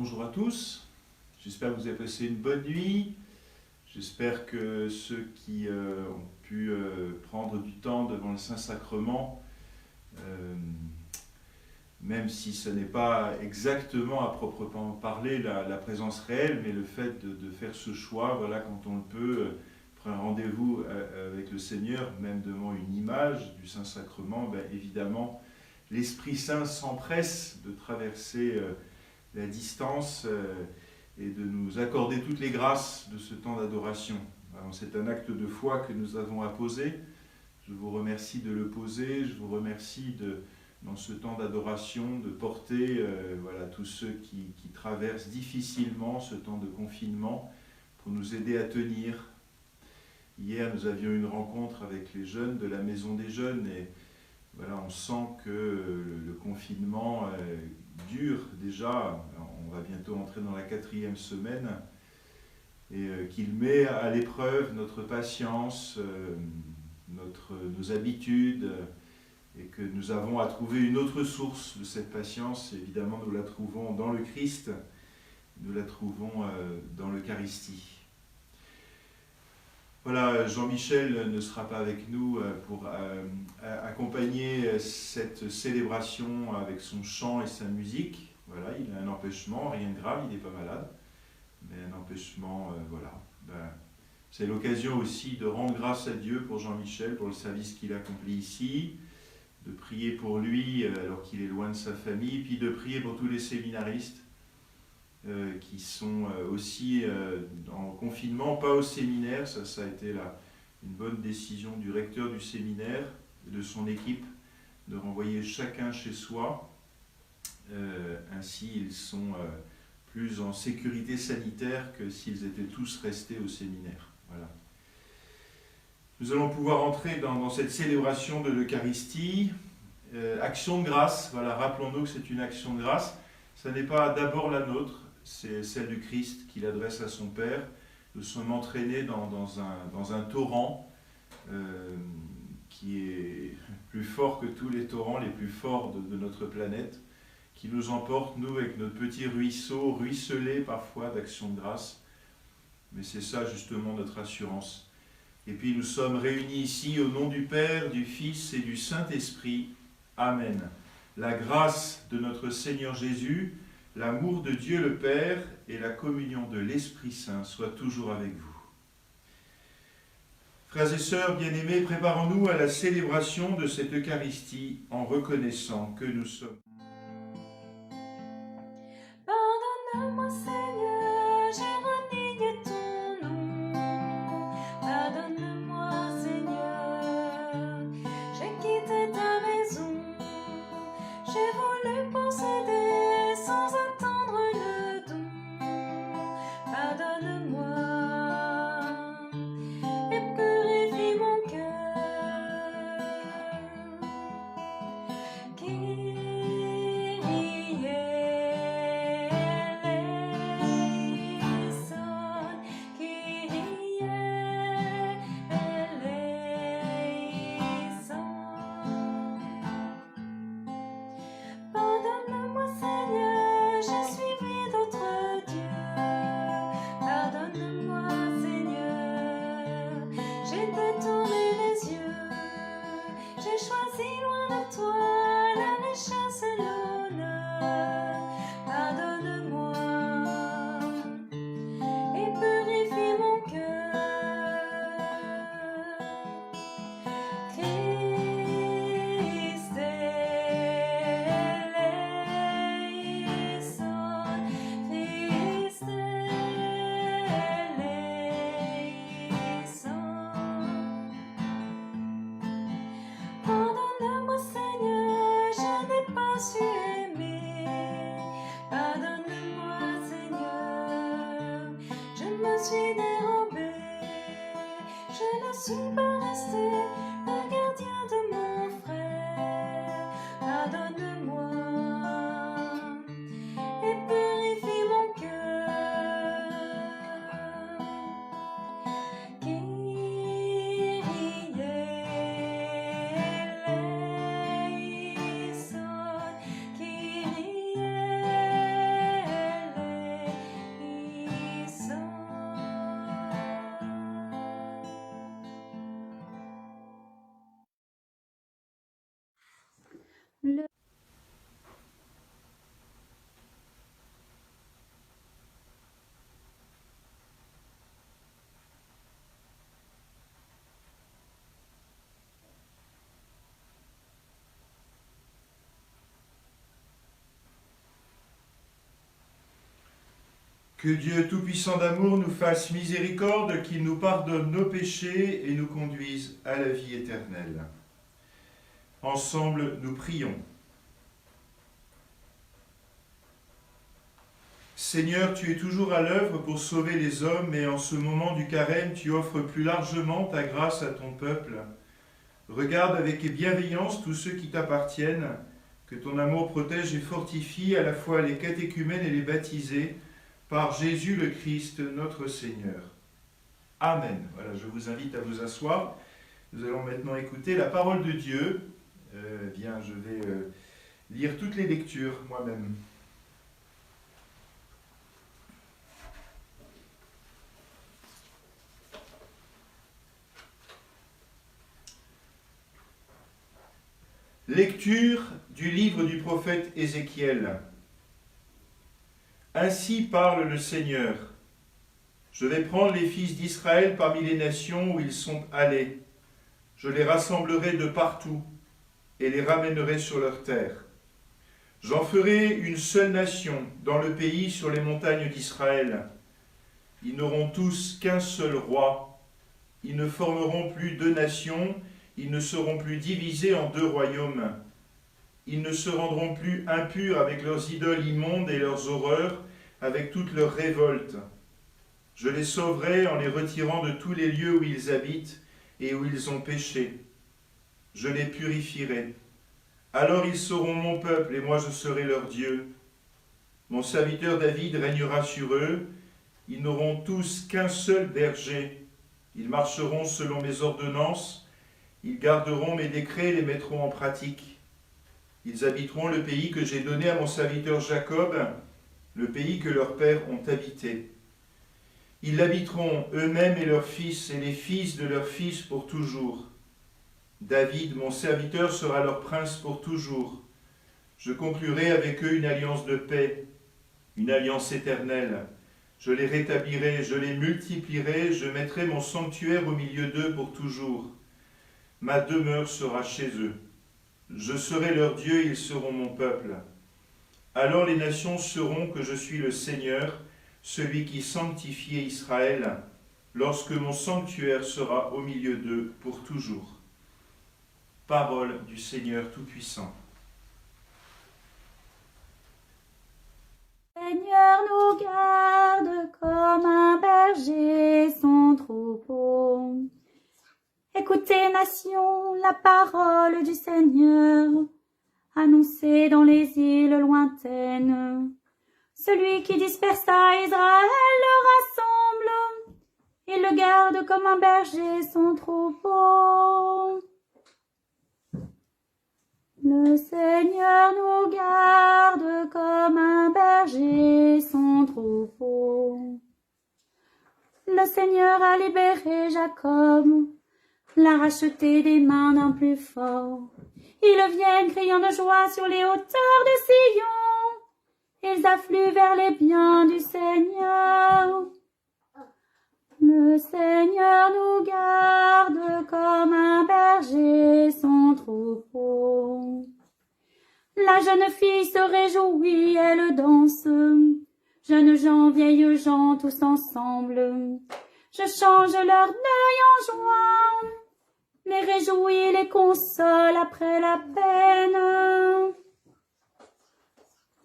Bonjour à tous, j'espère que vous avez passé une bonne nuit. J'espère que ceux qui ont pu prendre du temps devant le Saint-Sacrement, euh, même si ce n'est pas exactement à proprement parler la présence réelle, mais le fait de faire ce choix, voilà, quand on le peut, prendre un rendez-vous avec le Seigneur, même devant une image du Saint-Sacrement, ben, évidemment, l'Esprit Saint s'empresse de traverser la distance et de nous accorder toutes les grâces de ce temps d'adoration. Alors, c'est un acte de foi que nous avons à poser. Je vous remercie de le poser. Je vous remercie dans ce temps d'adoration de porter voilà, tous ceux qui traversent difficilement ce temps de confinement pour nous aider à tenir. Hier, nous avions une rencontre avec les jeunes de la Maison des Jeunes et voilà, on sent que le confinement dure déjà. On va bientôt entrer dans la 4e semaine et qu'il met à l'épreuve notre patience, nos habitudes et que nous avons à trouver une autre source de cette patience. Évidemment, nous la trouvons dans le Christ, nous la trouvons dans l'Eucharistie. Voilà, Jean-Michel ne sera pas avec nous pour accompagner cette célébration avec son chant et sa musique. Voilà, il a un empêchement, rien de grave, il n'est pas malade, mais un empêchement, voilà. Ben, c'est l'occasion aussi de rendre grâce à Dieu pour Jean-Michel, pour le service qu'il accomplit ici, de prier pour lui alors qu'il est loin de sa famille, puis de prier pour tous les séminaristes qui sont aussi en confinement, pas au séminaire. Ça a été une bonne décision du recteur du séminaire et de son équipe de renvoyer chacun chez soi. Ainsi, ils sont plus en sécurité sanitaire que s'ils étaient tous restés au séminaire. Voilà. Nous allons pouvoir entrer dans cette célébration de l'Eucharistie. Action de grâce, voilà, rappelons-nous que c'est une action de grâce. Ce n'est pas d'abord la nôtre, c'est celle du Christ qu'il adresse à son Père. Nous sommes entraînés dans un torrent qui est plus fort que tous les torrents les plus forts de notre planète, qui nous emporte, nous, avec notre petit ruisseau, ruisselé parfois d'action de grâce. Mais c'est ça justement notre assurance. Et puis nous sommes réunis ici au nom du Père, du Fils et du Saint-Esprit. Amen. La grâce de notre Seigneur Jésus, l'amour de Dieu le Père et la communion de l'Esprit Saint soient toujours avec vous. Frères et sœurs bien-aimés, préparons-nous à la célébration de cette Eucharistie en reconnaissant que nous sommes. Pardonne-moi Seigneur, j'ai renié ton nom. Pardonne-moi Seigneur, j'ai quitté ta maison. J'ai voulu posséder sans attendre le don. Pardonne-moi et purifie mon cœur. Pardonne-moi Seigneur, j'ai suivi d'autres dieux. Pardonne-moi Seigneur, j'ai détourné les yeux. J'ai choisi loin de toi la richesse et l'honneur. Pardonne-moi et purifie mon cœur. Christ eleison, Christ eleison. Pardonne-moi Seigneur, je n'ai pas su aimer. Pardonne-moi Seigneur, je me suis dérobée. Je ne suis pas restée le gardien de mon frère. Pardonne-moi et purifie mon cœur. Kyrie eleison, Kyrie Que Dieu Tout-Puissant d'amour nous fasse miséricorde, qu'il nous pardonne nos péchés et nous conduise à la vie éternelle. Ensemble, nous prions. Seigneur, tu es toujours à l'œuvre pour sauver les hommes, et en ce moment du carême, tu offres plus largement ta grâce à ton peuple. Regarde avec bienveillance tous ceux qui t'appartiennent, que ton amour protège et fortifie à la fois les catéchumènes et les baptisés, par Jésus le Christ, notre Seigneur. Amen. Voilà, je vous invite à vous asseoir. Nous allons maintenant écouter la parole de Dieu. Je vais lire toutes les lectures moi-même. Lecture du livre du prophète Ézéchiel. Ainsi parle le Seigneur. Je vais prendre les fils d'Israël parmi les nations où ils sont allés. Je les rassemblerai de partout et les ramènerai sur leur terre. J'en ferai une seule nation dans le pays sur les montagnes d'Israël. Ils n'auront tous qu'un seul roi. Ils ne formeront plus deux nations. Ils ne seront plus divisés en deux royaumes. Ils ne se rendront plus impurs avec leurs idoles immondes et leurs horreurs, avec toutes leurs révoltes. Je les sauverai en les retirant de tous les lieux où ils habitent et où ils ont péché. Je les purifierai. Alors ils seront mon peuple et moi je serai leur Dieu. Mon serviteur David régnera sur eux. Ils n'auront tous qu'un seul berger. Ils marcheront selon mes ordonnances. Ils garderont mes décrets et les mettront en pratique. Ils habiteront le pays que j'ai donné à mon serviteur Jacob, le pays que leurs pères ont habité. Ils l'habiteront eux-mêmes et leurs fils et les fils de leurs fils pour toujours. David, mon serviteur, sera leur prince pour toujours. Je conclurai avec eux une alliance de paix, une alliance éternelle. Je les rétablirai, je les multiplierai, je mettrai mon sanctuaire au milieu d'eux pour toujours. Ma demeure sera chez eux. Je serai leur Dieu, ils seront mon peuple. Alors les nations sauront que je suis le Seigneur, celui qui sanctifiait Israël, lorsque mon sanctuaire sera au milieu d'eux pour toujours. Parole du Seigneur Tout-Puissant. Seigneur nous garde comme un berger son troupeau. Écoutez, nations, la parole du Seigneur, annoncée dans les îles lointaines. Celui qui dispersa Israël le rassemble, il le garde comme un berger son troupeau. Le Seigneur nous garde comme un berger son troupeau. Le Seigneur a libéré Jacob, l'a racheté des mains d'un plus fort. Ils viennent criant de joie sur les hauteurs de Sion. Ils affluent vers les biens du Seigneur. Le Seigneur nous garde comme un berger son troupeau. La jeune fille se réjouit, elle danse. Jeunes gens, vieilles gens, tous ensemble. Je change leur deuil en joie. Les réjouis, les console après la peine.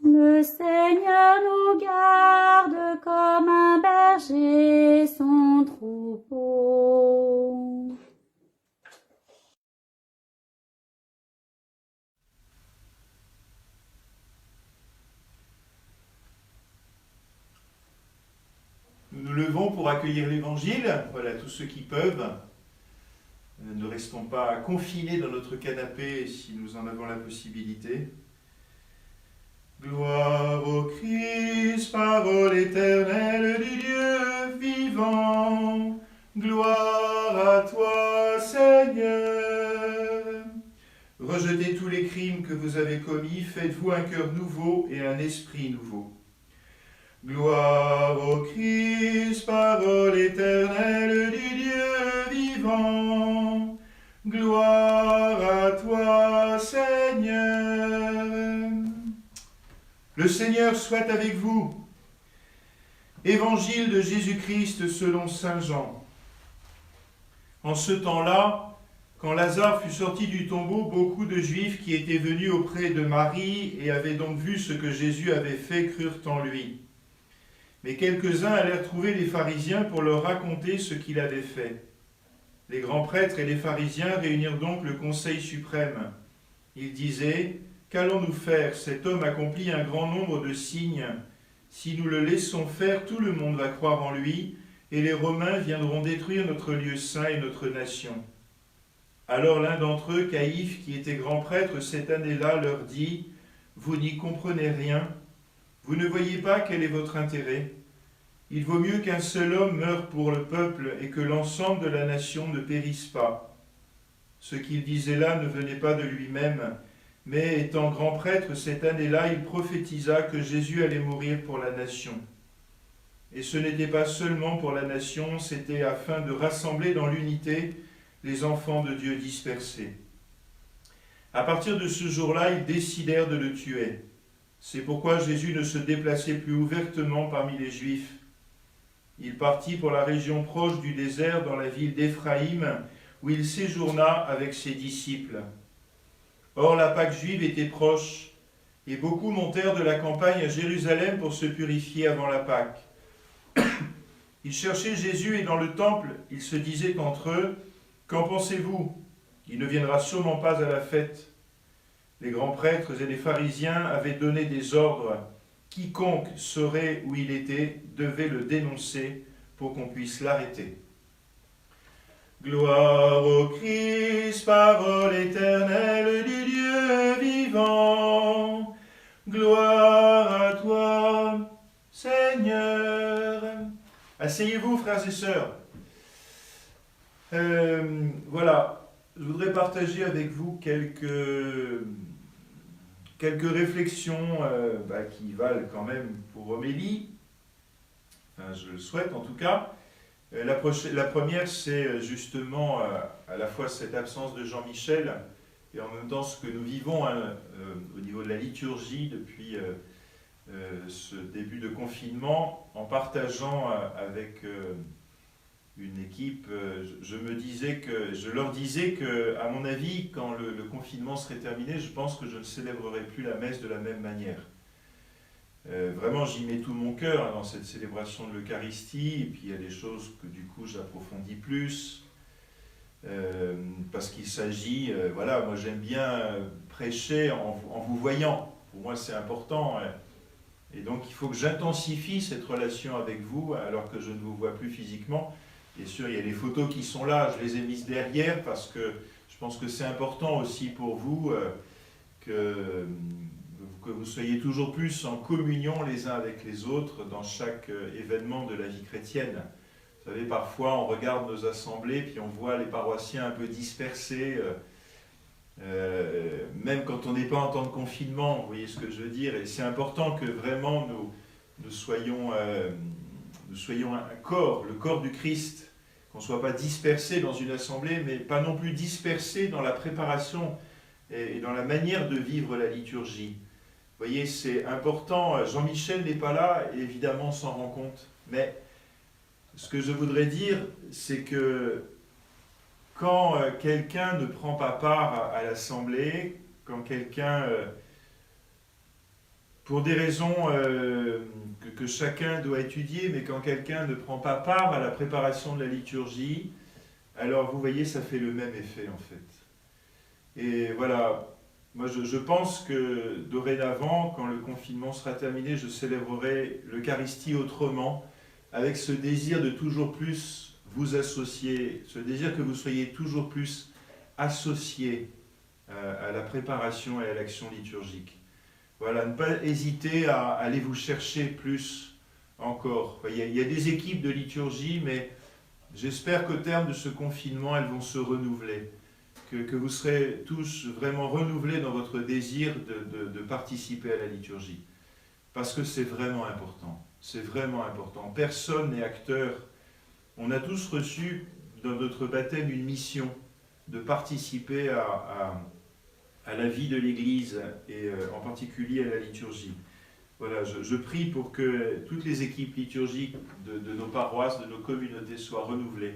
Le Seigneur nous garde comme un berger son troupeau. Nous nous levons pour accueillir l'Évangile. Voilà, tous ceux qui peuvent. Ne restons pas confinés dans notre canapé si nous en avons la possibilité. Gloire au Christ, parole éternelle du Dieu vivant. Gloire à toi, Seigneur. Rejetez tous les crimes que vous avez commis, faites-vous un cœur nouveau et un esprit nouveau. Gloire au Christ, parole éternelle du Dieu vivant. Gloire à toi, Seigneur. Le Seigneur soit avec vous. Évangile de Jésus-Christ selon saint Jean. En ce temps-là, quand Lazare fut sorti du tombeau, beaucoup de Juifs qui étaient venus auprès de Marie et avaient donc vu ce que Jésus avait fait crurent en lui. Mais quelques-uns allèrent trouver les pharisiens pour leur raconter ce qu'il avait fait. Les grands prêtres et les pharisiens réunirent donc le conseil suprême. Ils disaient : « Qu'allons-nous faire ? Cet homme accomplit un grand nombre de signes. Si nous le laissons faire, tout le monde va croire en lui, et les Romains viendront détruire notre lieu saint et notre nation. » Alors l'un d'entre eux, Caïphe, qui était grand prêtre cette année-là, leur dit : « Vous n'y comprenez rien. Vous ne voyez pas quel est votre intérêt ? Il vaut mieux qu'un seul homme meure pour le peuple et que l'ensemble de la nation ne périsse pas. » Ce qu'il disait là ne venait pas de lui-même, mais étant grand prêtre cette année-là, il prophétisa que Jésus allait mourir pour la nation. Et ce n'était pas seulement pour la nation, c'était afin de rassembler dans l'unité les enfants de Dieu dispersés. À partir de ce jour-là, ils décidèrent de le tuer. C'est pourquoi Jésus ne se déplaçait plus ouvertement parmi les Juifs. Il partit pour la région proche du désert, dans la ville d'Éphraïm, où il séjourna avec ses disciples. Or, la Pâque juive était proche, et beaucoup montèrent de la campagne à Jérusalem pour se purifier avant la Pâque. Ils cherchaient Jésus, et dans le temple, ils se disaient entre eux : « Qu'en pensez-vous ? Il ne viendra sûrement pas à la fête. » Les grands prêtres et les pharisiens avaient donné des ordres. Quiconque saurait où il était devait le dénoncer pour qu'on puisse l'arrêter. Gloire au Christ, parole éternelle du Dieu vivant. Gloire à toi, Seigneur. Asseyez-vous, frères et sœurs. Voilà, je voudrais partager avec vous quelques réflexions qui valent quand même pour homélie. Enfin, je le souhaite en tout cas. La première, c'est justement à la fois cette absence de Jean-Michel et en même temps ce que nous vivons au niveau de la liturgie depuis ce début de confinement, en partageant avec une équipe, je leur disais que, à mon avis, quand le confinement serait terminé, je pense que je ne célébrerai plus la messe de la même manière. Vraiment, j'y mets tout mon cœur dans cette célébration de l'Eucharistie, et puis il y a des choses que du coup j'approfondis plus, parce qu'il s'agit, moi j'aime bien prêcher en vous voyant, pour moi c'est important, et donc il faut que j'intensifie cette relation avec vous alors que je ne vous vois plus physiquement. Bien sûr, il y a les photos qui sont là, je les ai mises derrière parce que je pense que c'est important aussi pour vous que vous soyez toujours plus en communion les uns avec les autres dans chaque événement de la vie chrétienne. Vous savez, parfois on regarde nos assemblées, puis on voit les paroissiens un peu dispersés, même quand on n'est pas en temps de confinement, vous voyez ce que je veux dire. Et c'est important que vraiment nous soyons un corps, le corps du Christ, qu'on ne soit pas dispersés dans une assemblée, mais pas non plus dispersés dans la préparation et dans la manière de vivre la liturgie. Vous voyez, c'est important. Jean-Michel n'est pas là, et évidemment, on s'en rend compte. Mais ce que je voudrais dire, c'est que quand quelqu'un ne prend pas part à l'assemblée, quand quelqu'un, pour des raisons que chacun doit étudier, mais quand quelqu'un ne prend pas part à la préparation de la liturgie, alors vous voyez, ça fait le même effet en fait. Et voilà. Moi, je pense que dorénavant, quand le confinement sera terminé, je célébrerai l'Eucharistie autrement, avec ce désir de toujours plus vous associer, ce désir que vous soyez toujours plus associés à la préparation et à l'action liturgique. Voilà, ne pas hésiter à aller vous chercher plus encore. Il y a des équipes de liturgie, mais j'espère qu'au terme de ce confinement, elles vont se renouveler. Que vous serez tous vraiment renouvelés dans votre désir de participer à la liturgie. Parce que c'est vraiment important. C'est vraiment important. Personne n'est acteur. On a tous reçu dans notre baptême une mission de participer à la vie de l'Église et en particulier à la liturgie. voilà, je prie pour que toutes les équipes liturgiques de nos paroisses, de nos communautés soient renouvelées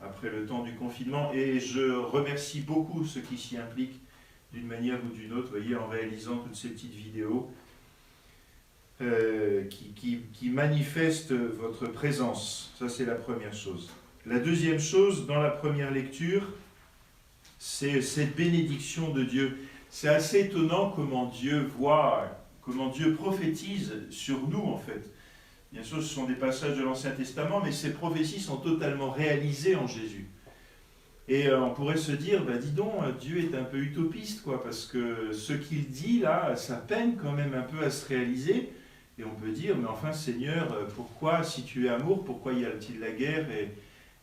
après le temps du confinement. Et je remercie beaucoup ceux qui s'y impliquent d'une manière ou d'une autre, vous voyez, en réalisant toutes ces petites vidéos qui manifestent votre présence. Ça, c'est la première chose. La deuxième chose, dans la première lecture, c'est cette bénédiction de Dieu. C'est assez étonnant comment Dieu prophétise sur nous, en fait. Bien sûr, ce sont des passages de l'Ancien Testament, mais ces prophéties sont totalement réalisées en Jésus. Et on pourrait se dire, dis donc, Dieu est un peu utopiste, quoi, parce que ce qu'il dit, là, ça peine quand même un peu à se réaliser. Et on peut dire, mais enfin, Seigneur, pourquoi, si tu es amour, pourquoi y a-t-il la guerre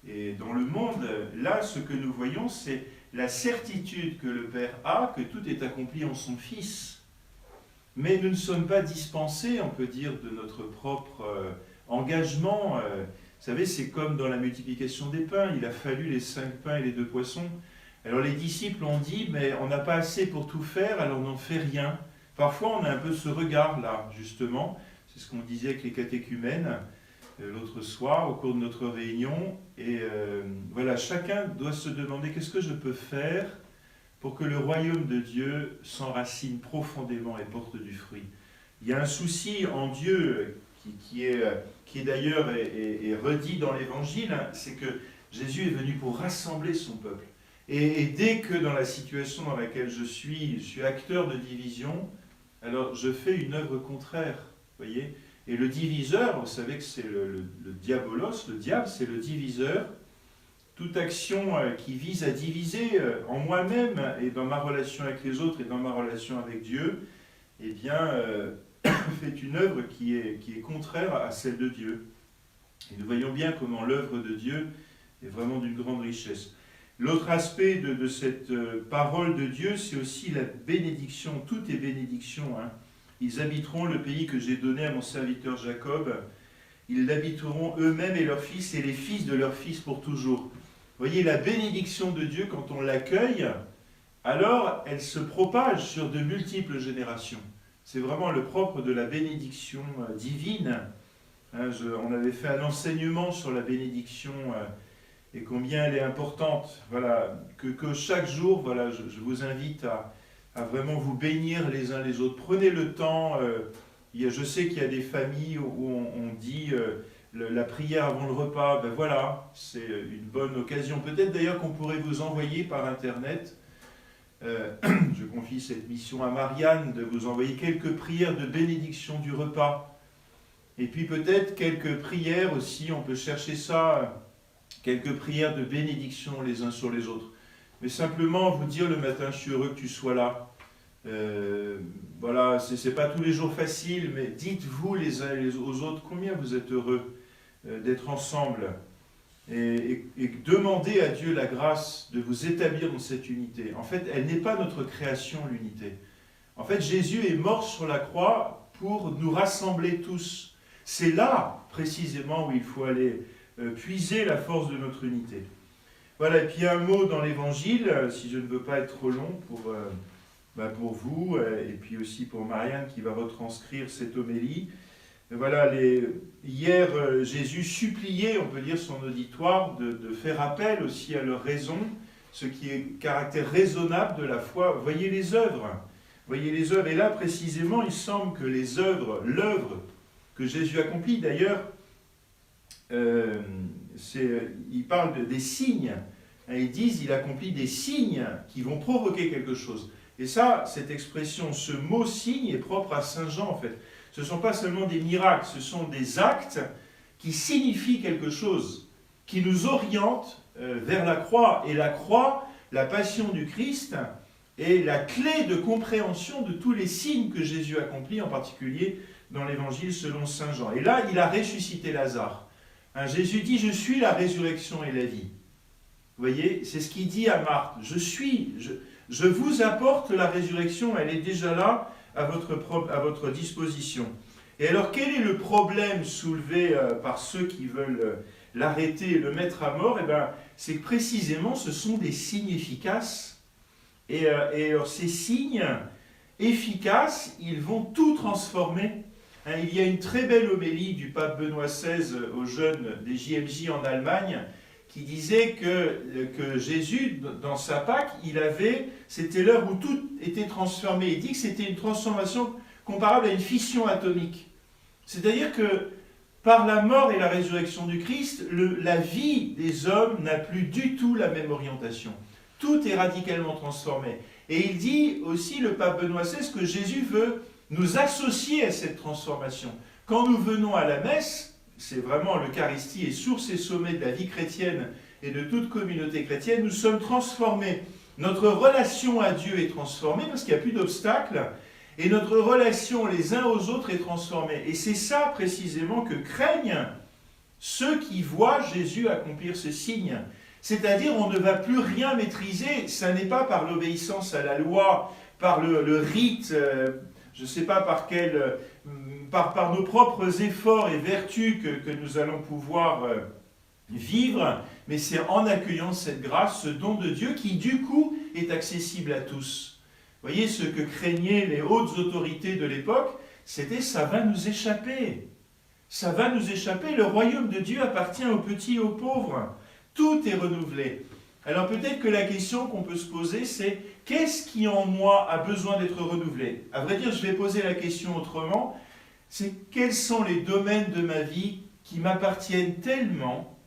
et dans le monde, là, ce que nous voyons, c'est la certitude que le Père a, que tout est accompli en son Fils. Mais nous ne sommes pas dispensés, on peut dire, de notre propre engagement. Vous savez, c'est comme dans la multiplication des pains. Il a fallu les 5 pains et les 2 poissons. Alors les disciples ont dit, mais on n'a pas assez pour tout faire, alors on n'en fait rien. Parfois, on a un peu ce regard-là, justement. C'est ce qu'on disait avec les catéchumènes l'autre soir, au cours de notre réunion. Et voilà, chacun doit se demander, qu'est-ce que je peux faire pour que le royaume de Dieu s'enracine profondément et porte du fruit. Il y a un souci en Dieu qui est d'ailleurs est redit dans l'Évangile, c'est que Jésus est venu pour rassembler son peuple. Et dès que dans la situation dans laquelle je suis acteur de division, alors je fais une œuvre contraire, voyez. Et le diviseur, vous savez que c'est le diabolos, le diable, c'est le diviseur. Toute action qui vise à diviser en moi-même et dans ma relation avec les autres et dans ma relation avec Dieu, eh bien, fait une œuvre qui est contraire à celle de Dieu. Et nous voyons bien comment l'œuvre de Dieu est vraiment d'une grande richesse. L'autre aspect de cette parole de Dieu, c'est aussi la bénédiction. Tout est bénédiction. Hein. Ils habiteront le pays que j'ai donné à mon serviteur Jacob. Ils l'habiteront eux-mêmes et leurs fils et les fils de leurs fils pour toujours. Vous voyez, la bénédiction de Dieu, quand on l'accueille, alors elle se propage sur de multiples générations. C'est vraiment le propre de la bénédiction divine. Hein, on avait fait un enseignement sur la bénédiction et combien elle est importante. Voilà, que chaque jour, voilà, je vous invite à vraiment vous bénir les uns les autres. Prenez le temps. Je sais qu'il y a des familles où on dit la prière avant le repas. Ben voilà, c'est une bonne occasion. Peut-être d'ailleurs qu'on pourrait vous envoyer par Internet. Je confie cette mission à Marianne, de vous envoyer quelques prières de bénédiction du repas. Et puis peut-être quelques prières aussi, on peut chercher ça, quelques prières de bénédiction les uns sur les autres. Mais simplement vous dire le matin, je suis heureux que tu sois là. Voilà, c'est pas tous les jours facile, mais dites-vous les uns aux autres combien vous êtes heureux d'être ensemble. Et demandez à Dieu la grâce de vous établir dans cette unité. En fait, elle n'est pas notre création, l'unité. En fait, Jésus est mort sur la croix pour nous rassembler tous. C'est là, précisément, où il faut aller puiser la force de notre unité. Voilà, et puis un mot dans l'Évangile, si je ne veux pas être trop long pour vous, et puis aussi pour Marianne qui va retranscrire cette homélie. Voilà, hier, Jésus suppliait, on peut dire, son auditoire de faire appel aussi à leur raison, ce qui est caractère raisonnable de la foi. Voyez les œuvres. Voyez les œuvres. Et là, précisément, il semble que l'œuvre que Jésus accomplit, d'ailleurs, il parle des signes. Ils disent, il accomplit des signes qui vont provoquer quelque chose. Et ça, cette expression, ce mot signe est propre à Saint Jean, en fait. Ce ne sont pas seulement des miracles, ce sont des actes qui signifient quelque chose, qui nous orientent vers la croix. Et la croix, la passion du Christ, est la clé de compréhension de tous les signes que Jésus accomplit, en particulier dans l'Évangile selon Saint Jean. Et là, il a ressuscité Lazare. Hein, Jésus dit, je suis la résurrection et la vie. Vous voyez, c'est ce qu'il dit à Marthe. Je vous apporte la résurrection, elle est déjà là, à votre disposition. Et alors, quel est le problème soulevé par ceux qui veulent l'arrêter et le mettre à mort? Eh bien, c'est que précisément, ce sont des signes efficaces. Et alors, ces signes efficaces, ils vont tout transformer. Hein, il y a une très belle homélie du pape Benoît XVI aux jeunes des JMJ en Allemagne qui disait que Jésus, dans sa Pâque, c'était l'heure où tout était transformé. Il dit que c'était une transformation comparable à une fission atomique. C'est-à-dire que par la mort et la résurrection du Christ, la vie des hommes n'a plus du tout la même orientation. Tout est radicalement transformé. Et il dit aussi, le pape Benoît XVI, que Jésus veut nous associer à cette transformation. Quand nous venons à la messe, c'est vraiment l'Eucharistie est source et sommet de la vie chrétienne et de toute communauté chrétienne, nous sommes transformés. Notre relation à Dieu est transformée parce qu'il n'y a plus d'obstacles. Et notre relation les uns aux autres est transformée. Et c'est ça précisément que craignent ceux qui voient Jésus accomplir ce signe. C'est-à-dire on ne va plus rien maîtriser. Ça n'est pas par l'obéissance à la loi, par le rite, je ne sais pas par nos propres efforts et vertus que nous allons pouvoir vivre, mais c'est en accueillant cette grâce, ce don de Dieu qui du coup est accessible à tous. Vous voyez, ce que craignaient les hautes autorités de l'époque, c'était « ça va nous échapper ». Ça va nous échapper, le royaume de Dieu appartient aux petits et aux pauvres. Tout est renouvelé. Alors peut-être que la question qu'on peut se poser, c'est « qu'est-ce qui en moi a besoin d'être renouvelé ?» À vrai dire, je vais poser la question autrement, c'est « quels sont les domaines de ma vie qui m'appartiennent tellement,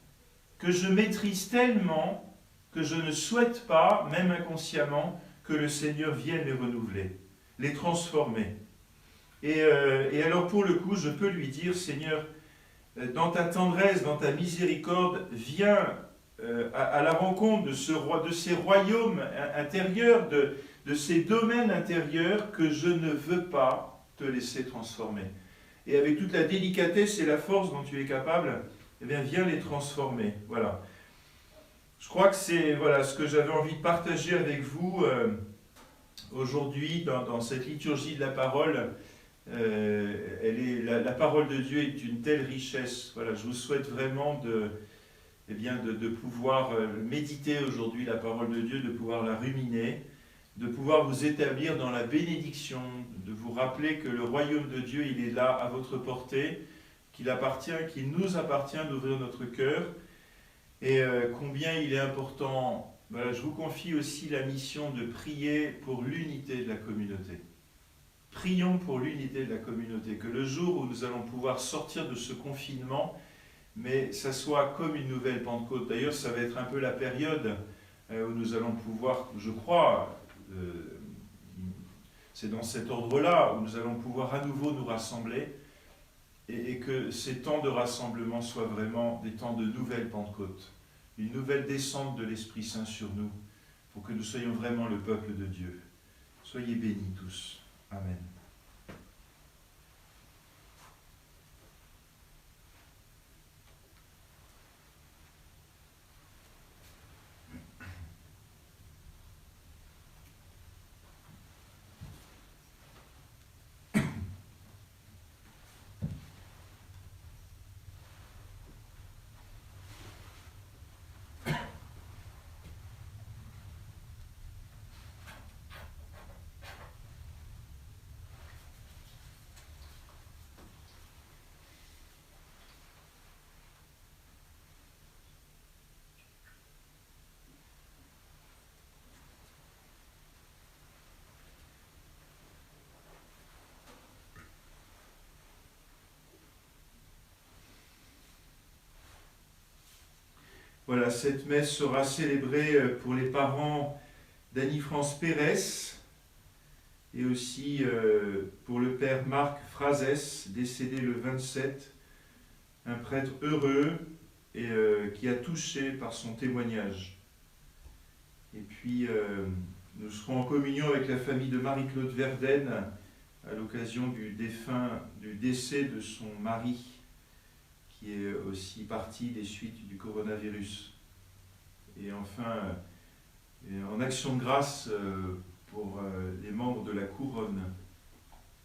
que je maîtrise tellement, que je ne souhaite pas, même inconsciemment, que le Seigneur vienne les renouveler, les transformer. Et alors pour le coup, je peux lui dire, Seigneur, dans ta tendresse, dans ta miséricorde, viens à la rencontre de ces royaumes intérieurs, de ces domaines intérieurs que je ne veux pas te laisser transformer. Et avec toute la délicatesse et la force dont tu es capable, eh bien, viens les transformer. Voilà. Je crois que c'est ce que j'avais envie de partager avec vous aujourd'hui dans cette liturgie de la parole. La parole de Dieu est une telle richesse. Voilà, je vous souhaite vraiment de pouvoir méditer aujourd'hui la parole de Dieu, de pouvoir la ruminer, de pouvoir vous établir dans la bénédiction, de vous rappeler que le royaume de Dieu, il est là à votre portée, qu'il nous appartient d'ouvrir notre cœur. Et combien il est important, je vous confie aussi la mission de prier pour l'unité de la communauté. Prions pour l'unité de la communauté, que le jour où nous allons pouvoir sortir de ce confinement, mais ça soit comme une nouvelle Pentecôte. D'ailleurs, ça va être un peu la période où nous allons pouvoir, je crois, c'est dans cet ordre-là, où nous allons pouvoir à nouveau nous rassembler, et que ces temps de rassemblement soient vraiment des temps de nouvelle Pentecôte, une nouvelle descente de l'Esprit Saint sur nous, pour que nous soyons vraiment le peuple de Dieu. Soyez bénis tous. Amen. Voilà, cette messe sera célébrée pour les parents d'Annie-France Pérez et aussi pour le père Marc Frazès, décédé le 27, un prêtre heureux et qui a touché par son témoignage. Et puis, nous serons en communion avec la famille de Marie-Claude Verden à l'occasion du décès de son mari, qui est aussi parti des suites du coronavirus. Et enfin, en action de grâce pour les membres de la couronne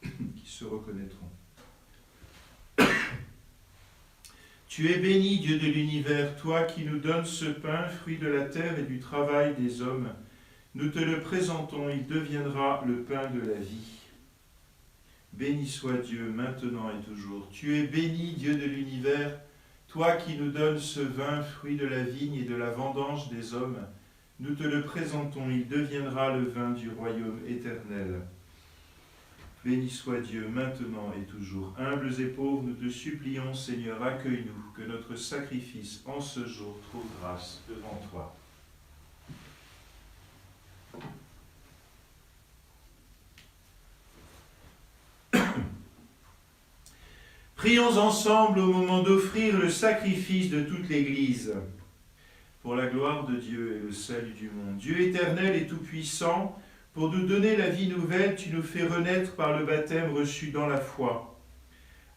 qui se reconnaîtront. Tu es béni, Dieu de l'univers, toi qui nous donnes ce pain, fruit de la terre et du travail des hommes. Nous te le présentons, il deviendra le pain de la vie. Béni soit Dieu, maintenant et toujours. Tu es béni, Dieu de l'univers, toi qui nous donnes ce vin, fruit de la vigne et de la vendange des hommes. Nous te le présentons, il deviendra le vin du royaume éternel. Béni soit Dieu, maintenant et toujours. Humbles et pauvres, nous te supplions, Seigneur, accueille-nous, que notre sacrifice en ce jour trouve grâce devant toi. Prions ensemble au moment d'offrir le sacrifice de toute l'Église, pour la gloire de Dieu et le salut du monde. Dieu éternel et tout-puissant, pour nous donner la vie nouvelle, tu nous fais renaître par le baptême reçu dans la foi.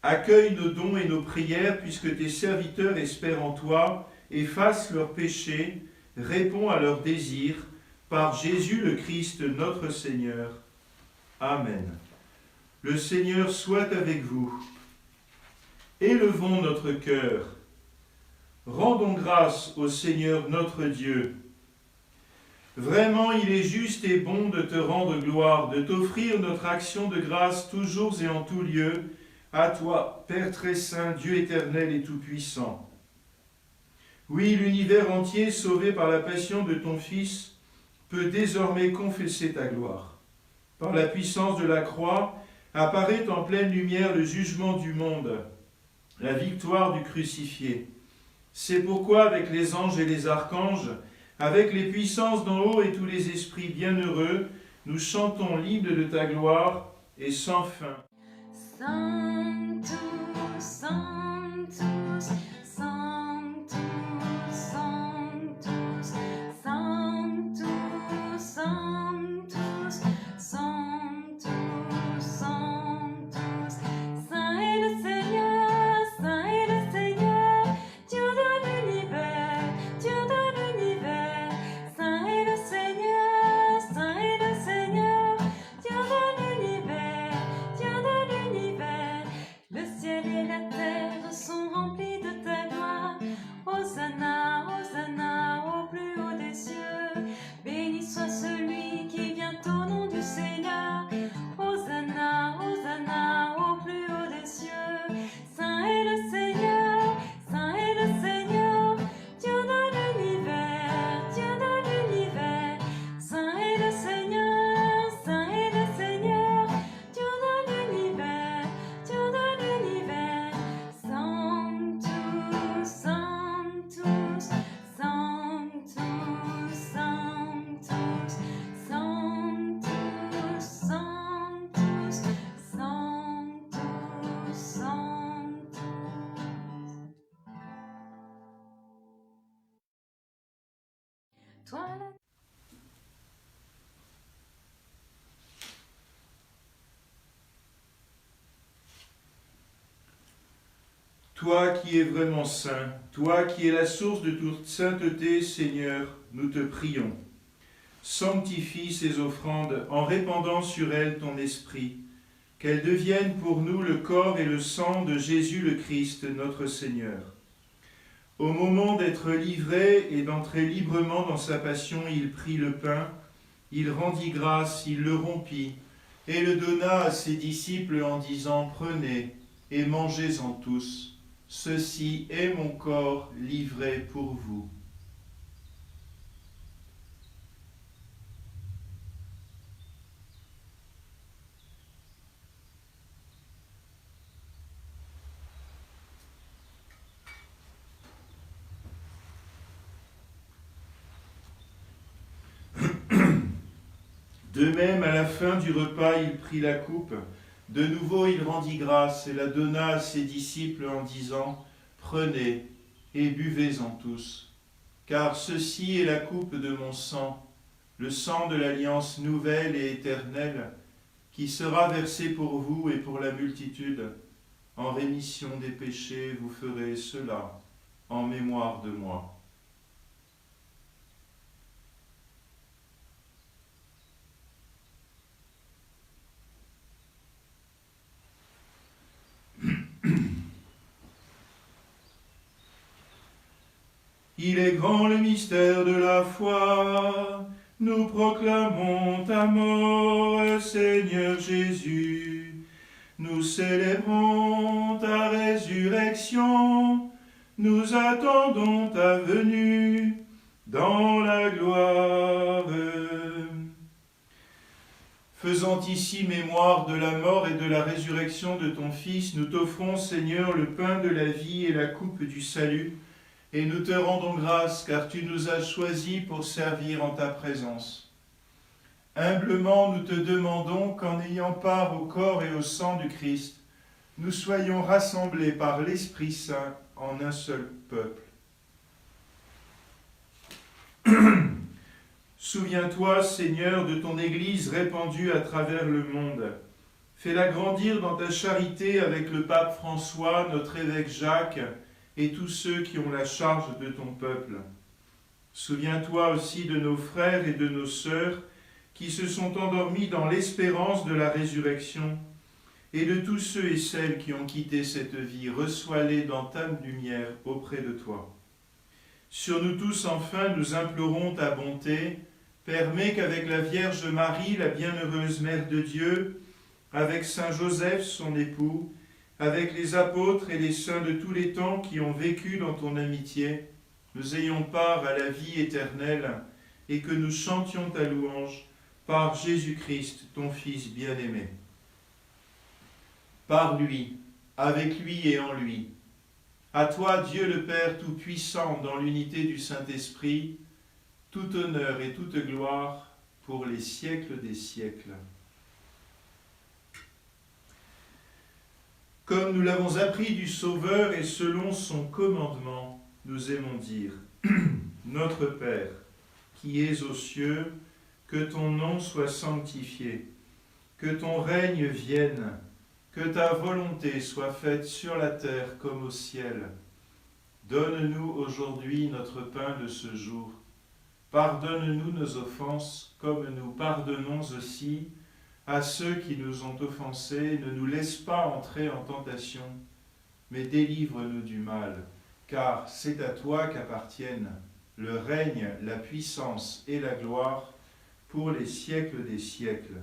Accueille nos dons et nos prières, puisque tes serviteurs espèrent en toi, efface leurs péchés, réponds à leurs désirs, par Jésus le Christ notre Seigneur. Amen. Le Seigneur soit avec vous. Élevons notre cœur. Rendons grâce au Seigneur notre Dieu. Vraiment, il est juste et bon de te rendre gloire, de t'offrir notre action de grâce toujours et en tout lieu, à toi, Père très saint, Dieu éternel et tout-puissant. Oui, l'univers entier, sauvé par la passion de ton Fils, peut désormais confesser ta gloire. Par la puissance de la croix, apparaît en pleine lumière le jugement du monde, la victoire du crucifié. C'est pourquoi, avec les anges et les archanges, avec les puissances d'en haut et tous les esprits bienheureux, nous chantons l'hymne de ta gloire et sans fin. Sanctus, Sanctus, Sanctus, Sanctus, Sanctus, Sanctus, Sanctus, Sanctus. Saint est le Seigneur, Saint est le Seigneur, Dieu de l'univers, Dieu de l'univers. Saint est le Seigneur, Saint est le Seigneur, Dieu de l'univers, Dieu de l'univers. Le ciel et la terre sont remplis de ta gloire. Hosanna, Hosanna, au plus haut des cieux. Béni soit celui qui vient au nom du Seigneur. Hosanna, Hosanna, au plus haut des cieux. Saint est le Seigneur, Saint est le Seigneur, Dieu de l'univers, Dieu de l'univers. Saint est le Seigneur, Saint est le Seigneur, Dieu de l'univers, Dieu de l'univers. Sanctus, Sanctus, Sanctus, Sanctus, Sanctus, Sanctus, Sanctus, Sanctus. Toi la Toi qui es vraiment saint, toi qui es la source de toute sainteté, Seigneur, nous te prions. Sanctifie ces offrandes en répandant sur elles ton esprit, qu'elles deviennent pour nous le corps et le sang de Jésus le Christ, notre Seigneur. Au moment d'être livré et d'entrer librement dans sa passion, il prit le pain, il rendit grâce, il le rompit, et le donna à ses disciples en disant « Prenez et mangez-en tous. Ceci est mon corps livré pour vous. » De même, à la fin du repas, il prit la coupe. De nouveau, il rendit grâce et la donna à ses disciples en disant « Prenez et buvez-en tous, car ceci est la coupe de mon sang, le sang de l'alliance nouvelle et éternelle, qui sera versé pour vous et pour la multitude. En rémission des péchés, vous ferez cela en mémoire de moi. » Il est grand le mystère de la foi. Nous proclamons ta mort, Seigneur Jésus. Nous célébrons ta résurrection, nous attendons ta venue dans la gloire. Faisant ici mémoire de la mort et de la résurrection de ton Fils, nous t'offrons, Seigneur, le pain de la vie et la coupe du salut, et nous te rendons grâce, car tu nous as choisis pour servir en ta présence. Humblement, nous te demandons qu'en ayant part au corps et au sang du Christ, nous soyons rassemblés par l'Esprit Saint en un seul peuple. Souviens-toi, Seigneur, de ton Église répandue à travers le monde. Fais-la grandir dans ta charité avec le pape François, notre évêque Jacques, et tous ceux qui ont la charge de ton peuple. Souviens-toi aussi de nos frères et de nos sœurs qui se sont endormis dans l'espérance de la résurrection, et de tous ceux et celles qui ont quitté cette vie. Reçois-les dans ta lumière auprès de toi. Sur nous tous, enfin, nous implorons ta bonté. Permets qu'avec la Vierge Marie, la bienheureuse Mère de Dieu, avec Saint Joseph, son époux, avec les apôtres et les saints de tous les temps qui ont vécu dans ton amitié, nous ayons part à la vie éternelle et que nous chantions ta louange par Jésus-Christ, ton Fils bien-aimé. Par lui, avec lui et en lui. À toi, Dieu le Père Tout-Puissant, dans l'unité du Saint-Esprit, tout honneur et toute gloire pour les siècles des siècles. Comme nous l'avons appris du Sauveur et selon son commandement, nous aimons dire « Notre Père, qui es aux cieux, que ton nom soit sanctifié, que ton règne vienne, que ta volonté soit faite sur la terre comme au ciel. Donne-nous aujourd'hui notre pain de ce jour. Pardonne-nous nos offenses, comme nous pardonnons aussi à ceux qui nous ont offensés. Ne nous laisse pas entrer en tentation, mais délivre-nous du mal, car c'est à toi qu'appartiennent le règne, la puissance et la gloire pour les siècles des siècles.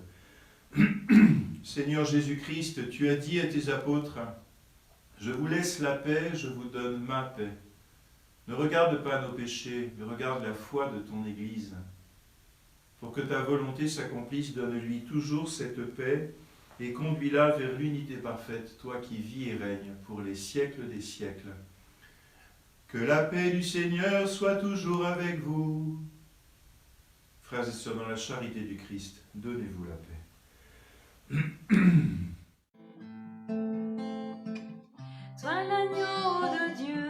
Seigneur Jésus-Christ, tu as dit à tes apôtres, « Je vous laisse la paix, je vous donne ma paix. » Ne regarde pas nos péchés, mais regarde la foi de ton Église. Pour que ta volonté s'accomplisse, donne-lui toujours cette paix et conduis-la vers l'unité parfaite, toi qui vis et règnes pour les siècles des siècles. Que la paix du Seigneur soit toujours avec vous. Frères et sœurs, dans la charité du Christ, donnez-vous la paix. Sois l'agneau de Dieu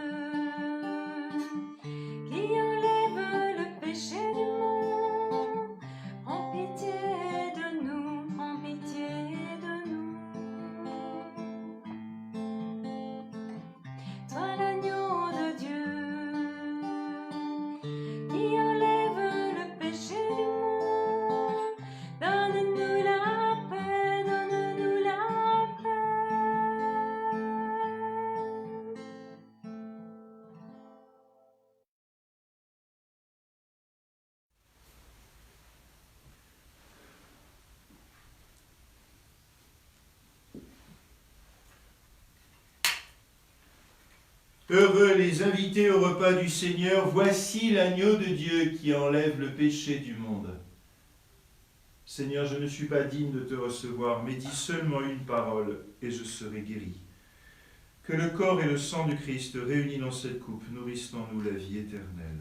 qui enlève le péché du monde. Prends pitié de nous, prends pitié de nous. Sois l'agneau de Dieu qui enlève le péché du monde. Donne-nous la paix, donne-nous la paix. Heureux les invités au repas du Seigneur, voici l'agneau de Dieu qui enlève le péché du monde. Seigneur, je ne suis pas digne de te recevoir, mais dis seulement une parole et je serai guéri. Que le corps et le sang du Christ réunis dans cette coupe nourrissent en nous la vie éternelle.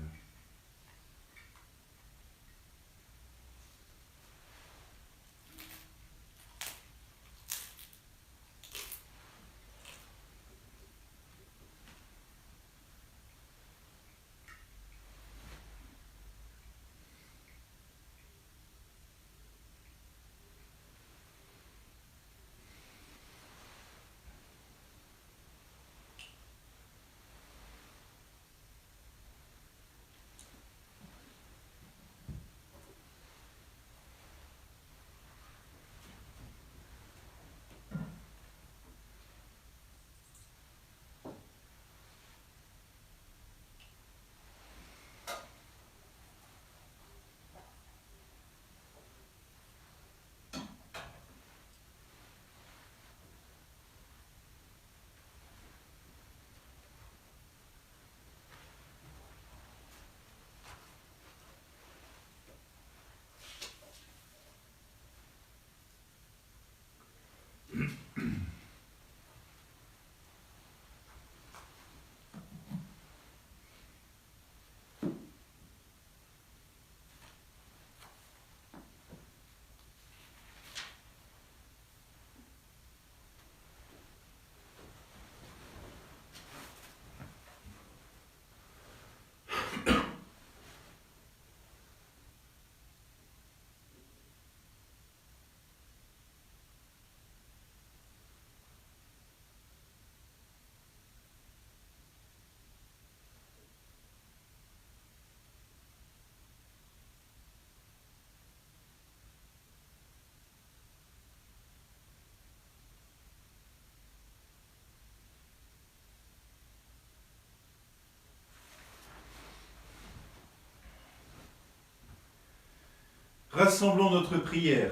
Rassemblons notre prière.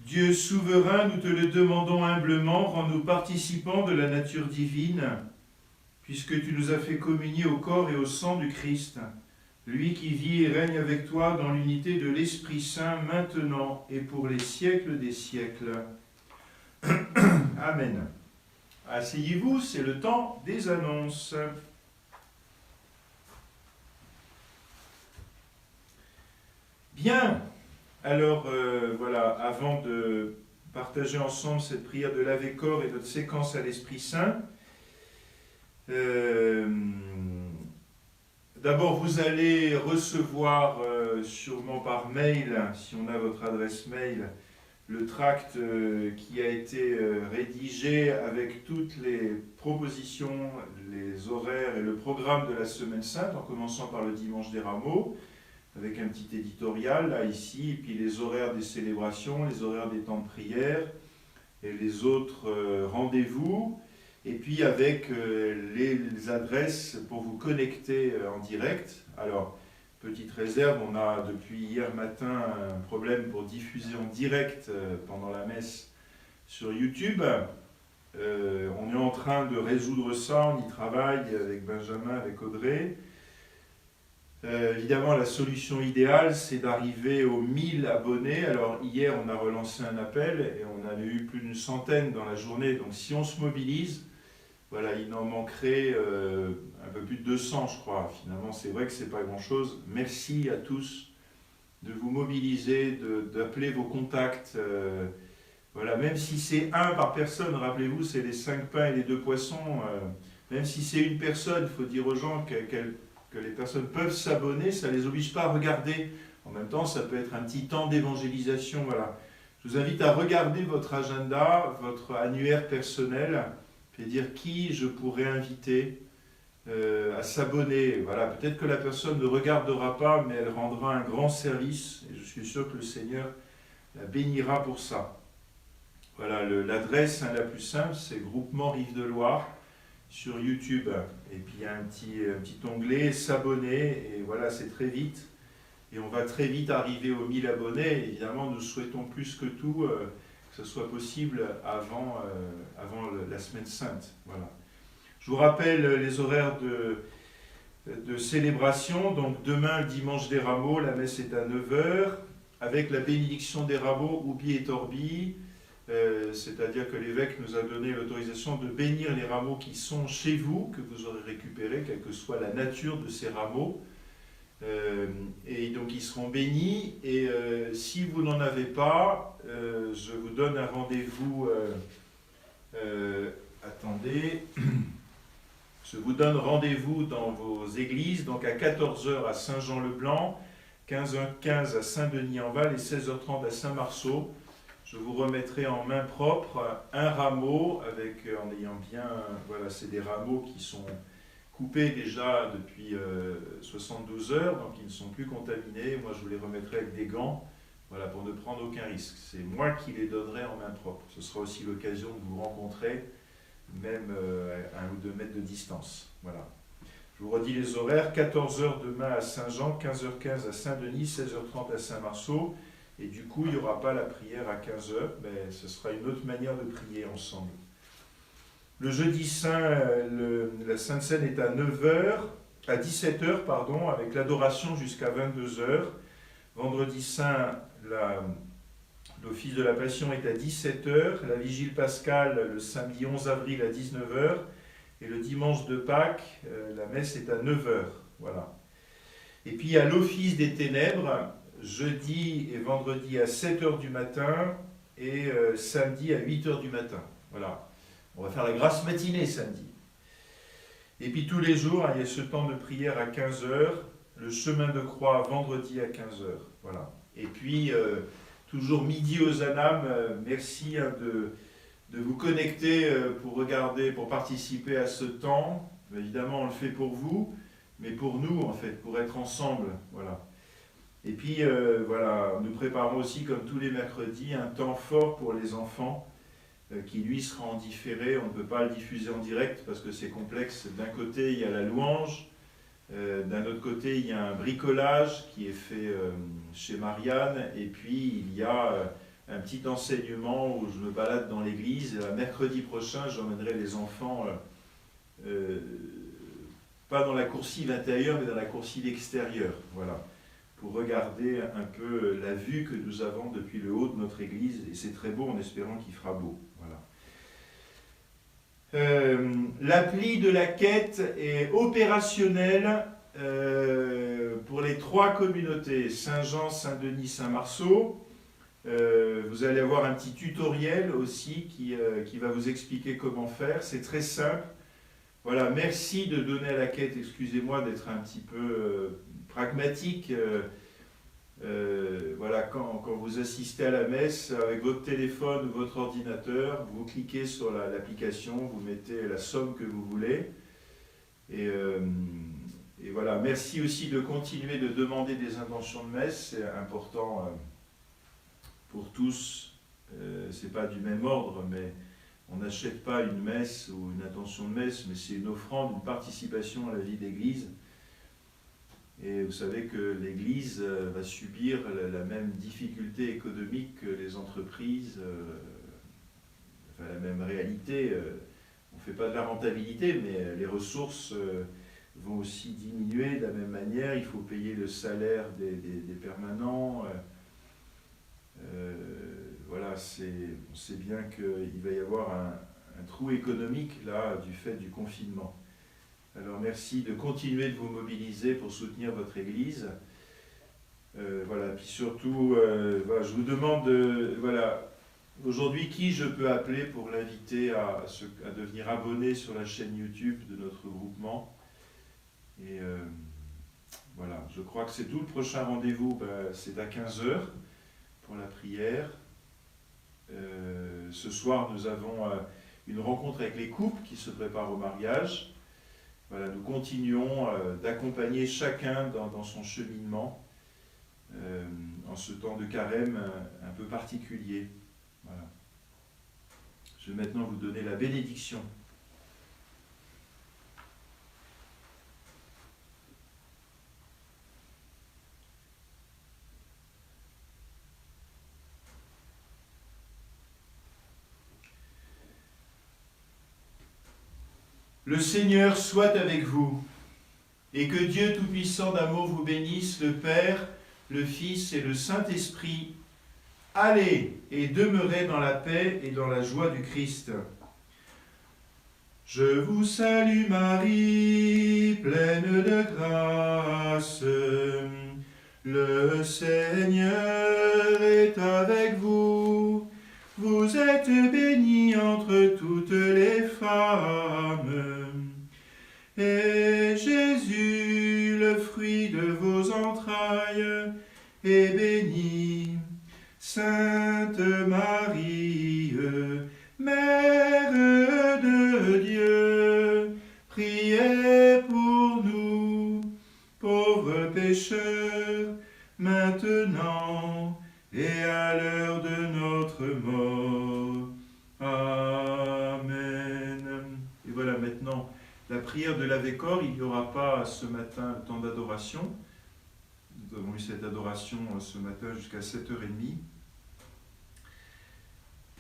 Dieu souverain, nous te le demandons humblement, rends-nous participants de la nature divine, puisque tu nous as fait communier au corps et au sang du Christ, lui qui vit et règne avec toi dans l'unité de l'Esprit Saint, maintenant et pour les siècles des siècles. Amen. Asseyez-vous, c'est le temps des annonces. Bien, alors voilà, avant de partager ensemble cette prière de l'Ave-Corps et notre séquence à l'Esprit Saint, d'abord vous allez recevoir sûrement par mail, si on a votre adresse mail, le tract qui a été rédigé avec toutes les propositions, les horaires et le programme de la Semaine Sainte, en commençant par le Dimanche des Rameaux, avec un petit éditorial, là, ici, et puis les horaires des célébrations, les horaires des temps de prière, et les autres rendez-vous, et puis avec les adresses pour vous connecter en direct. Alors, petite réserve, on a depuis hier matin un problème pour diffuser en direct pendant la messe sur YouTube. On est en train de résoudre ça, on y travaille avec Benjamin, avec Audrey. Évidemment, la solution idéale, c'est d'arriver aux 1000 abonnés. Alors, hier, on a relancé un appel et on en a eu plus d'une centaine dans la journée. Donc, si on se mobilise, voilà, il en manquerait un peu plus de 200, je crois. Finalement, c'est vrai que ce n'est pas grand-chose. Merci à tous de vous mobiliser, d'appeler vos contacts. Voilà, même si c'est un par personne, rappelez-vous, c'est les 5 pains et les 2 poissons. Même si c'est une personne, il faut dire aux gens que les personnes peuvent s'abonner, ça ne les oblige pas à regarder. En même temps, ça peut être un petit temps d'évangélisation. Voilà. Je vous invite à regarder votre agenda, votre annuaire personnel, et dire qui je pourrais inviter à s'abonner. Voilà. Peut-être que la personne ne regardera pas, mais elle rendra un grand service, et je suis sûr que le Seigneur la bénira pour ça. Voilà, l'adresse la plus simple, c'est Groupement Rive de Loire, sur YouTube, et puis il y a un petit onglet s'abonner, et voilà, c'est très vite, et on va très vite arriver aux 1000 abonnés. Évidemment, nous souhaitons plus que tout que ce soit possible avant la Semaine Sainte. Voilà. Je vous rappelle les horaires de célébration. Donc demain, le Dimanche des Rameaux, la messe est à 9h, avec la bénédiction des rameaux, Ubi et Orbi. C'est-à-dire que l'évêque nous a donné l'autorisation de bénir les rameaux qui sont chez vous, que vous aurez récupérés, quelle que soit la nature de ces rameaux. Et donc ils seront bénis. Et si vous n'en avez pas, je vous donne un rendez-vous. Attendez. Je vous donne rendez-vous dans vos églises, donc à 14h à Saint-Jean-le-Blanc, 15h15 à Saint-Denis-en-Val et 16h30 à Saint-Marceau. Je vous remettrai en main propre un rameau en ayant bien, voilà, c'est des rameaux qui sont coupés déjà depuis 72 heures, donc ils ne sont plus contaminés. Moi, je vous les remettrai avec des gants, voilà, pour ne prendre aucun risque. C'est moi qui les donnerai en main propre. Ce sera aussi l'occasion de vous rencontrer, même à 1 ou 2 mètres de distance. Voilà. Je vous redis les horaires, 14h demain à Saint-Jean, 15h15 à Saint-Denis, 16h30 à Saint-Marceau. Et du coup, il n'y aura pas la prière à 15h, mais ce sera une autre manière de prier ensemble. Le jeudi saint, la Sainte Seine est à 17h, pardon, avec l'adoration jusqu'à 22h. Vendredi saint, l'office de la Passion est à 17h. La vigile pascale, le samedi 11 avril à 19h. Et le dimanche de Pâques, la messe est à 9h. Voilà. Et puis, il y a l'office des ténèbres, jeudi et vendredi à 7h du matin et samedi à 8h du matin. Voilà. On va faire la grasse matinée samedi. Et puis tous les jours, il y a ce temps de prière à 15h, le chemin de croix vendredi à 15h. Voilà. Et puis, toujours midi aux Anames, merci de vous connecter pour regarder, pour participer à ce temps. Évidemment, on le fait pour vous, mais pour nous, en fait, pour être ensemble. Voilà. Et puis, voilà, nous préparons aussi, comme tous les mercredis, un temps fort pour les enfants qui, lui, sera en différé. On ne peut pas le diffuser en direct parce que c'est complexe. D'un côté, il y a la louange, D'un autre côté, il y a un bricolage qui est fait chez Marianne, et puis il y a un petit enseignement où je me balade dans l'église. Mercredi prochain, j'emmènerai les enfants, pas dans la coursive intérieure, mais dans la coursive extérieure, voilà, pour regarder un peu la vue que nous avons depuis le haut de notre église, et c'est très beau en espérant qu'il fera beau. Voilà. L'appli de la quête est opérationnelle pour les 3 communautés, Saint-Jean, Saint-Denis, Saint-Marceau. Vous allez avoir un petit tutoriel aussi qui va vous expliquer comment faire. C'est très simple. Voilà, merci de donner à la quête, excusez-moi d'être un petit peu pragmatique. Voilà, quand vous assistez à la messe avec votre téléphone ou votre ordinateur, vous cliquez sur l'application, vous mettez la somme que vous voulez. Et voilà, merci aussi de continuer de demander des intentions de messe, c'est important pour tous. C'est pas du même ordre, mais on n'achète pas une messe ou une intention de messe, mais c'est une offrande, une participation à la vie d'Église. Et vous savez que l'Église va subir la même difficulté économique que les entreprises, enfin la même réalité. On ne fait pas de la rentabilité, mais les ressources vont aussi diminuer de la même manière. Il faut payer le salaire des permanents. Voilà, on sait bien qu'il va y avoir un trou économique là du fait du confinement. Alors merci de continuer de vous mobiliser pour soutenir votre Église. Voilà, puis surtout, voilà, je vous demande, voilà, aujourd'hui qui je peux appeler pour l'inviter à devenir abonné sur la chaîne YouTube de notre groupement. Et voilà, je crois que c'est tout. Le prochain rendez-vous, c'est à 15h pour la prière. Ce soir, nous avons une rencontre avec les couples qui se préparent au mariage. Voilà, nous continuons d'accompagner chacun dans son cheminement en ce temps de carême un peu particulier. Voilà. Je vais maintenant vous donner la bénédiction. Le Seigneur soit avec vous, et que Dieu Tout-Puissant d'amour vous bénisse, le Père, le Fils et le Saint-Esprit. Allez et demeurez dans la paix et dans la joie du Christ. Je vous salue Marie, pleine de grâce. Le Seigneur est avec vous. Vous êtes bénie entre toutes les femmes. Et Jésus, le fruit de vos entrailles, est béni. Sainte Marie, Mère de Dieu, priez pour nous, pauvres pécheurs, maintenant et à l'heure de notre mort. Amen. Et voilà maintenant la prière de l'Ave-Corps. Il n'y aura pas ce matin le temps d'adoration. Nous avons eu cette adoration ce matin jusqu'à 7h30.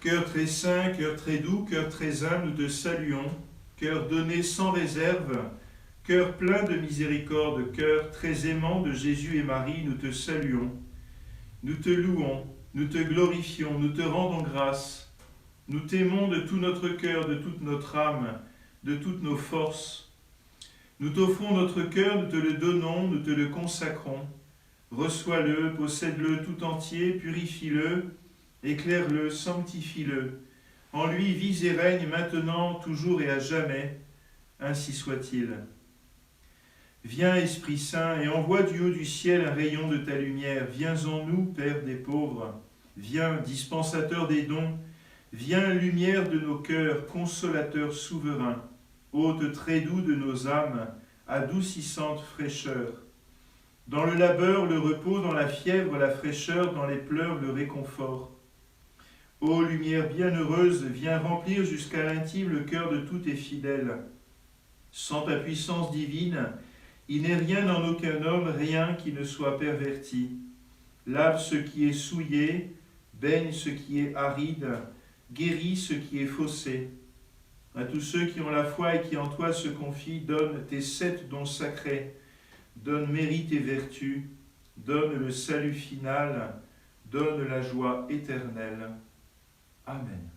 Cœur très saint, cœur très doux, cœur très humble, nous te saluons. Cœur donné sans réserve, cœur plein de miséricorde, cœur très aimant de Jésus et Marie, nous te saluons. Nous te louons, nous te glorifions, nous te rendons grâce. Nous t'aimons de tout notre cœur, de toute notre âme, de toutes nos forces. Nous t'offrons notre cœur, nous te le donnons, nous te le consacrons. Reçois-le, possède-le tout entier, purifie-le, éclaire-le, sanctifie-le. En lui vis et règne maintenant, toujours et à jamais. Ainsi soit-il. Viens, Esprit Saint, et envoie du haut du ciel un rayon de ta lumière. Viens en nous, Père des pauvres. Viens, dispensateur des dons. Viens, lumière de nos cœurs, consolateur souverain. Hôte très doux de nos âmes, adoucissante fraîcheur. Dans le labeur, le repos, dans la fièvre, la fraîcheur, dans les pleurs, le réconfort. Ô lumière bienheureuse, viens remplir jusqu'à l'intime le cœur de tous tes fidèles. Sans ta puissance divine, Il n'est rien en aucun homme, rien qui ne soit perverti. Lave ce qui est souillé, baigne ce qui est aride, guéris ce qui est faussé. À tous ceux qui ont la foi et qui en toi se confient, donne tes 7 dons sacrés, donne mérite et vertu, donne le salut final, donne la joie éternelle. Amen.